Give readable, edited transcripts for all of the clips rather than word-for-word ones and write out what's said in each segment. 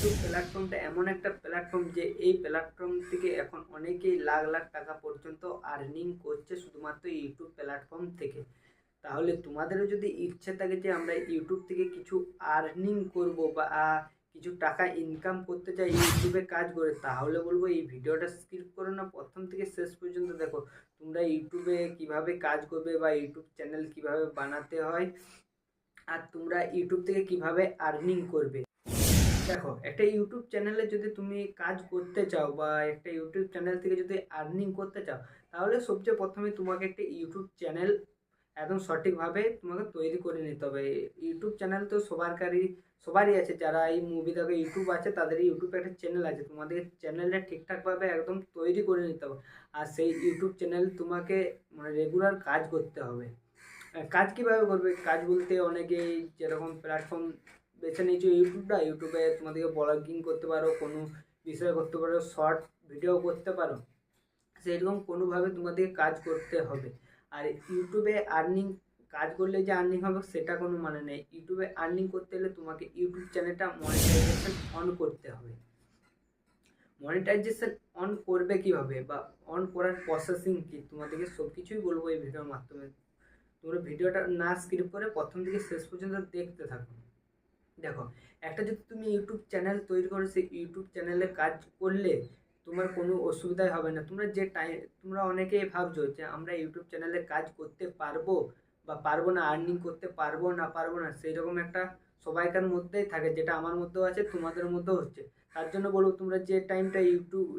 YouTube প্ল্যাটফর্মটা এমন একটা প্ল্যাটফর্ম যে এই প্ল্যাটফর্ম থেকে এখন অনেকেই লাখ লাখ টাকা পর্যন্ত আর্নিং করছে শুধুমাত্র ইউটিউব প্ল্যাটফর্ম থেকে। তাহলে তোমাদেরও যদি ইচ্ছে থাকে যে আমরা ইউটিউব থেকে কিছু আর্নিং করব বা কিছু টাকা ইনকাম করতে চাই ইউটিউবে কাজ করে, তাহলে বলবো এই ভিডিওটা স্কিপ করো না, প্রথম থেকে শেষ পর্যন্ত দেখো। তোমরা ইউটিউবে কিভাবে কাজ করবে বা ইউটিউব চ্যানেল কিভাবে বানাতে হয় আর তোমরা ইউটিউব থেকে কিভাবে আর্নিং করবে। দেখো, একটা ইউটিউব চ্যানেলে যদি তুমি কাজ করতে চাও বা একটা ইউটিউব চ্যানেল থেকে যদি আর্নিং করতে চাও, তাহলে সবচেয়ে প্রথমে তোমাকে একটা ইউটিউব চ্যানেল একদম সঠিকভাবে তোমাকে তৈরি করে নিতে হবে। ইউটিউব চ্যানেল তো সবারই আছে, যারা এই মুভি দেখে ইউটিউব আছে তাদের ইউটিউবে একটা চ্যানেল আছে। তোমাদের চ্যানেলটা ঠিকঠাকভাবে একদম তৈরি করে নিতে হবে। আর সেই ইউটিউব চ্যানেল তোমাকে মানে রেগুলার কাজ করতে হবে। কাজ কিভাবে করবে? কাজ বলতে অনেকেই যেরকম প্ল্যাটফর্ম বেছে নিয়েছো ইউটিউবে তোমাদেরকে ব্লগিং করতে পারো, কোনো বিষয় করতে পারো, শর্ট ভিডিও করতে পারো। সেইরকম কোনোভাবে তোমাদেরকে কাজ করতে হবে। আর ইউটিউবে আর্নিং কাজ করলে যে আর্নিং হবে সেটা কোনো মানে নেই। ইউটিউবে আর্নিং করতে হলে তোমাকে ইউটিউব চ্যানেলটা মনিটাইজেশন অন করতে হবে। মনিটাইজেশন অন করবে কিভাবে বা অন করার প্রসেসিং কি, তোমাদেরকে সব কিছুই বলবো এই ভিডিওর মাধ্যমে। তোমরা ভিডিওটা না স্কিপ করে প্রথম থেকে শেষ পর্যন্ত দেখতে থাকো। দেখো, একটা যদি তুমি ইউটিউব চ্যানেল তৈরি করো, সেই ইউটিউব চ্যানেলে কাজ করলে তোমার কোনো অসুবিধাই হবে না। তোমরা অনেকেই ভাবছো যে আমরা ইউটিউব চ্যানেলে কাজ করতে পারবো বা পারবো না, আর্নিং করতে পারবো না, সেই রকম একটা সবাইকার মধ্যেই থাকে, যেটা আমার মধ্যেও আছে, তোমাদের মধ্যেও হচ্ছে। তার জন্য বলবো, তোমরা যে টাইমটা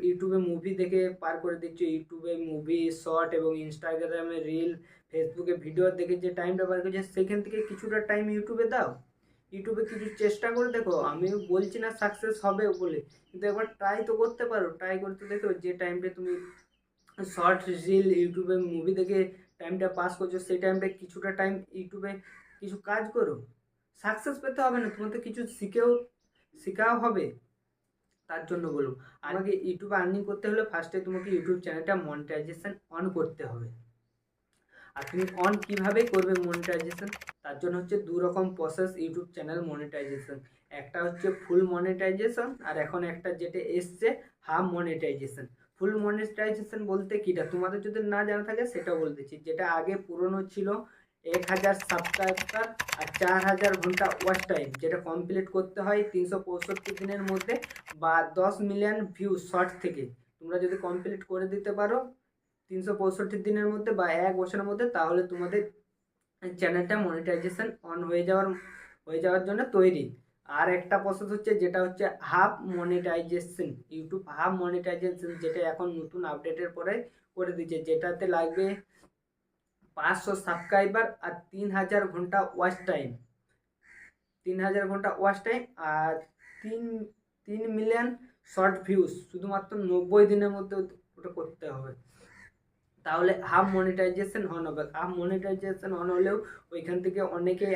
ইউটিউবে মুভি দেখে পার করে দিচ্ছ, ইউটিউবে মুভি শর্ট এবং ইনস্টাগ্রামে রিল, ফেসবুকে ভিডিও দেখে যে টাইমটা পার করছে, সেখান থেকে কিছুটা টাইম ইউটিউবে দাও। ইউটিউবে কিছু চেষ্টা করে দেখো। আমি বলছি না সাকসেস হবে বলে, কিন্তু একবার ট্রাই তো করতে পারো। ট্রাই করতে দেখো, যে টাইমটা তুমি শর্ট রিল ইউটিউবে মুভি দেখে টাইমটা পাস করছো, সেই টাইমটা কিছুটা টাইম ইউটিউবে কিছু কাজ করো। সাকসেস পেতে হবে না, তোমাকে কিছু শেখাও হবে। তার জন্য বলুন, আমাকে ইউটিউবে আর্নিং করতে হলে ফার্স্টে তোমাকে ইউটিউব চ্যানেলটা মনিটাইজেশন অন করতে হবে। আর তুমি অন কিভাবে করবে মনিটাইজেশন? তার জন্য হচ্ছে দু রকম প্রসেস ইউটিউব চ্যানেল মনিটাইজেশন। একটা হচ্ছে ফুল মনিটাইজেশন, আর এখন একটা যেটা এসছে হাফ মনিটাইজেশন। ফুল মনিটাইজেশন বলতে কিটা তোমাদের যদি না জানা থাকে সেটা বলতেছি। যেটা আগে পুরনো ছিল 1000 সাবস্ক্রাইবার আর 4000 ঘন্টা ওয়াচ টাইম, যেটা কমপ্লিট করতে হয় 365 দিনের মধ্যে বা 10 মিলিয়ন ভিউ শর্ট থেকে। তোমরা যদি কমপ্লিট করে দিতে পারো 365 দিনের মধ্যে বা 1 বছরের মধ্যে, তাহলে তোমাদের চ্যানেলটা মনিটাইজেশন অন হয়ে যাওয়ার জন্য তৈরি। আর একটা প্রসেস হচ্ছে যেটা হচ্ছে half monetization. YouTube half monetization, যেটা এখন নতুন আপডেটের পরে করে দিচ্ছে, যেটাতে লাগবে 500 সাবস্ক্রাইবার আর 3000 ঘন্টা ওয়াচ টাইম। 3000 ঘন্টা ওয়াচ টাইম আর তিন 3 মিলিয়ন শর্ট ভিউজ, শুধুমাত্র 90 দিনের মধ্যে ওটা করতে হবে। তাহলে হাফ মনিটাইজেশন অন হবে। হাফ মনিটাইজেশন অন হলেও ওইখান থেকে অনেকেই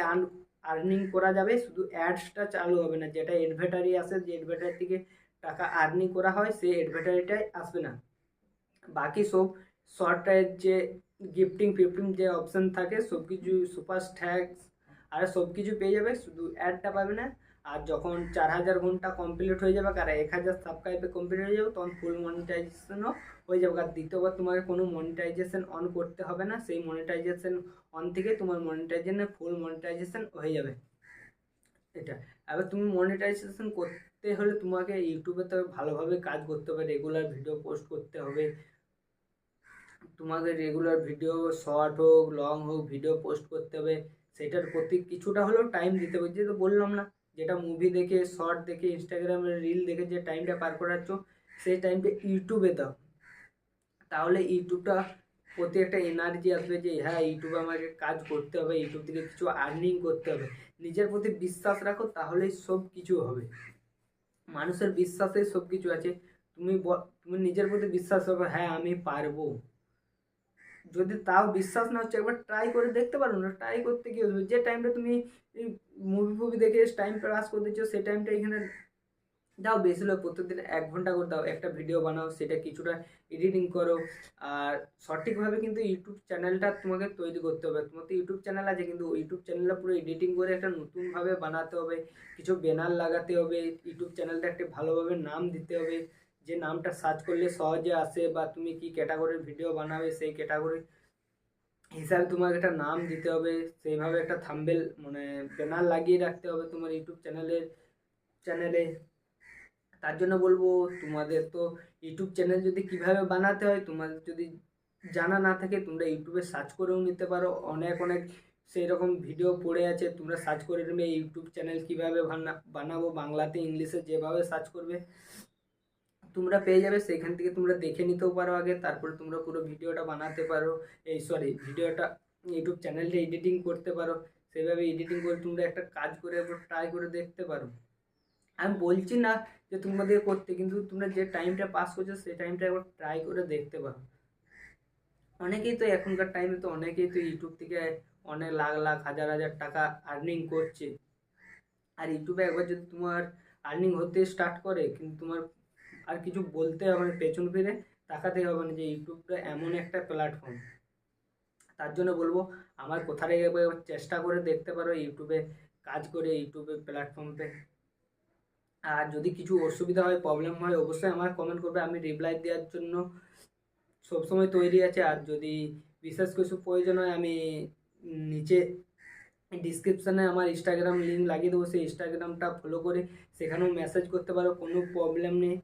আর্নিং করা যাবে, শুধু অ্যাডসটা চালু হবে না। যেটা অ্যাডভার্টারি আসে, যে অ্যাডভার্টারি থেকে টাকা আর্নিং করা হয়, সেই অ্যাডভার্টারিটাই আসবে না। বাকি সব শর্টের যে গিফটিং ফিফটিং যে অপশান থাকে সব কিছু, সুপার স্ট্যাক্স আর সব কিছু পেয়ে যাবে, শুধু অ্যাডটা পাবে না। আর যখন 4000 ঘন্টা কমপ্লিট হয়ে যাবে আর 1000 সাবস্ক্রাইবে কমপ্লিট হয়ে যাবে, তখন ফুল মনিটাইজেশনও হয়ে যাবে। আর দ্বিতীয়বার তোমাকে কোনো মনিটাইজেশন অন করতে হবে না, সেই মনিটাইজেশন অন থেকে তোমার ফুল মনিটাইজেশন হয়ে যাবে। এটা, এবার তুমি মনিটাইজেশন করতে হলে তোমাকে ইউটিউবে তো ভালোভাবে কাজ করতে হবে, রেগুলার ভিডিও পোস্ট করতে হবে। তোমাদের রেগুলার ভিডিও শর্ট হোক লং হোক ভিডিও পোস্ট করতে হবে। সেটার প্রতি কিছুটা হলেও টাইম দিতে হবে। যেহেতু বললাম না, যেটা মুভি দেখে শর্ট দেখে ইনস্টাগ্রামের রিল দেখে যে টাইমটা পার করাচ্ছ, সেই টাইমটা ইউটিউবে দাও। তাহলে ইউটিউবটা প্রতি একটা এনার্জি আসবে যে হ্যাঁ, ইউটিউবে আমাকে কাজ করতে হবে, ইউটিউব থেকে কিছু আর্নিং করতে হবে। নিজের প্রতি বিশ্বাস রাখো, তাহলেই সব কিছু হবে। মানুষের বিশ্বাসে সব কিছু আছে। তুমি নিজের প্রতি বিশ্বাস রাখো, হ্যাঁ আমি পারবো। যদি তাও বিশ্বাস না হচ্ছে, একবার ট্রাই করে দেখতে পারো না? ট্রাই করতে কি হবে? যে টাইমটা তুমি মুভি ফুভি দেখে টাইম পাস করে দিচ্ছ, সেই টাইমটা এখানে দাও বেশি হলে প্রত্যেকদিন 1 ঘন্টা করে দাও, একটা ভিডিও বানাও, সেটা কিছুটা এডিটিং করো। আর সঠিকভাবে কিন্তু ইউটিউব চ্যানেলটা তোমাকে তৈরি করতে হবে। তোমার তো ইউটিউব চ্যানেল আছে, কিন্তু ইউটিউব চ্যানেলটা পুরো এডিটিং করে একটা নতুনভাবে বানাতে হবে, কিছু ব্যানার লাগাতে হবে, ইউটিউব চ্যানেলটা একটা ভালোভাবে নাম দিতে হবে, যে নামটা সার্চ করলে সহজে আসে, বা তুমি কি ক্যাটাগরির ভিডিও বানাবে সেই ক্যাটাগরি হিসাবে তোমাকে একটা নাম দিতে হবে। সেইভাবে একটা থাম্বনেল মানে ব্যানার লাগিয়ে রাখতে হবে তোমার ইউটিউব চ্যানেলে। তার জন্য বলবো, তোমাদের তো ইউটিউব চ্যানেল যদি কিভাবে বানাতে হয় তোমাদের যদি জানা না থাকে, তোমরা ইউটিউবে সার্চ করেও নিতে পারো। অনেক অনেক সেই রকম ভিডিও পড়ে আছে, তোমরা সার্চ করে নেবে ইউটিউব চ্যানেল কিভাবে বানাবো, বাংলাতে ইংলিশে যেভাবে সার্চ করবে তোমরা পেয়ে যাবে। সেখান থেকে তোমরা দেখে নিতেও পারো আগে, তারপরে তোমরা পুরো ভিডিওটা বানাতে পারো। ভিডিওটা ইউটিউব চ্যানেলটা এডিটিং করতে পারো। সেভাবে এডিটিং করে তোমরা একটা কাজ করে একবার ট্রাই করে দেখতে পারো। আমি বলছি না যে তোমাদের করতে, কিন্তু তোমরা যে টাইমটা পাস করছো সেই টাইমটা একবার ট্রাই করে দেখতে পারো। অনেকেই তো এখনকার টাইমে তো অনেকেই তো ইউটিউব থেকে অনেক লাখ লাখ হাজার হাজার টাকা আর্নিং করছে। আর ইউটিউবে একবার যদি তোমার আর্নিং হতে স্টার্ট করে, কিন্তু তোমার আর কিছু বলতে হবে না, পেছন ফিরে তাকাতে হবে না, যে ইউটিউবটা এমন একটা প্ল্যাটফর্ম। তার জন্য বলবো, আমার কথাটা একবার চেষ্টা করে দেখতে পারো ইউটিউবে কাজ করে, ইউটিউবে প্ল্যাটফর্মে। আর যদি কিছু অসুবিধা হয়, প্রবলেম হয়, অবশ্যই আমার কমেন্ট করবে, আমি রিপ্লাই দেওয়ার জন্য সবসময় তৈরি আছে। আর যদি বিশেষ কিছু প্রয়োজন হয়, আমি নিচে ডিসক্রিপশানে আমার ইনস্টাগ্রাম লিঙ্ক লাগিয়ে দেবো, সেই ইনস্টাগ্রামটা ফলো করে সেখানেও মেসেজ করতে পারো, কোনো প্রবলেম নেই।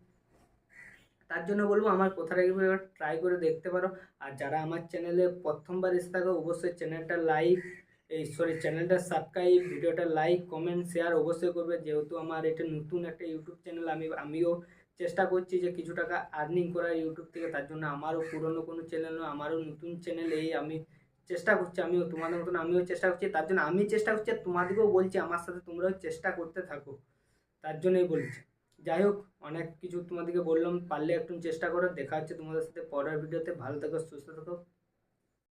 তার জন্য বলবো, আমার কথাটা এবার ট্রাই করে দেখতে পারো। আর যারা আমার চ্যানেলে প্রথমবার এসে থাকো, অবশ্যই চ্যানেলটা সাবস্ক্রাইব, ভিডিওটা লাইক কমেন্ট শেয়ার অবশ্যই করবে। যেহেতু আমার এটা নতুন একটা ইউটিউব চ্যানেল, আমিও চেষ্টা করছি যে কিছু টাকা আর্নিং করার ইউটিউব থেকে। তার জন্য আমারও পুরনো কোনো চ্যানেল নয়, আমারও নতুন চ্যানেল। এই আমি চেষ্টা করছি, আমিও তোমাদের মতন আমিও চেষ্টা করছি। তার জন্য আমি চেষ্টা করছি, আর তোমাদেরকেও বলছি আমার সাথে তোমরাও চেষ্টা করতে থাকো। তার জন্যই বলছি। যাই হোক, অনেক কিছু তোমাদেরকে বললাম, পারলে একটু চেষ্টা করো। দেখা হচ্ছে তোমাদের সাথে পরের ভিডিওতে। ভালো থেকো, সুস্থ থেকো।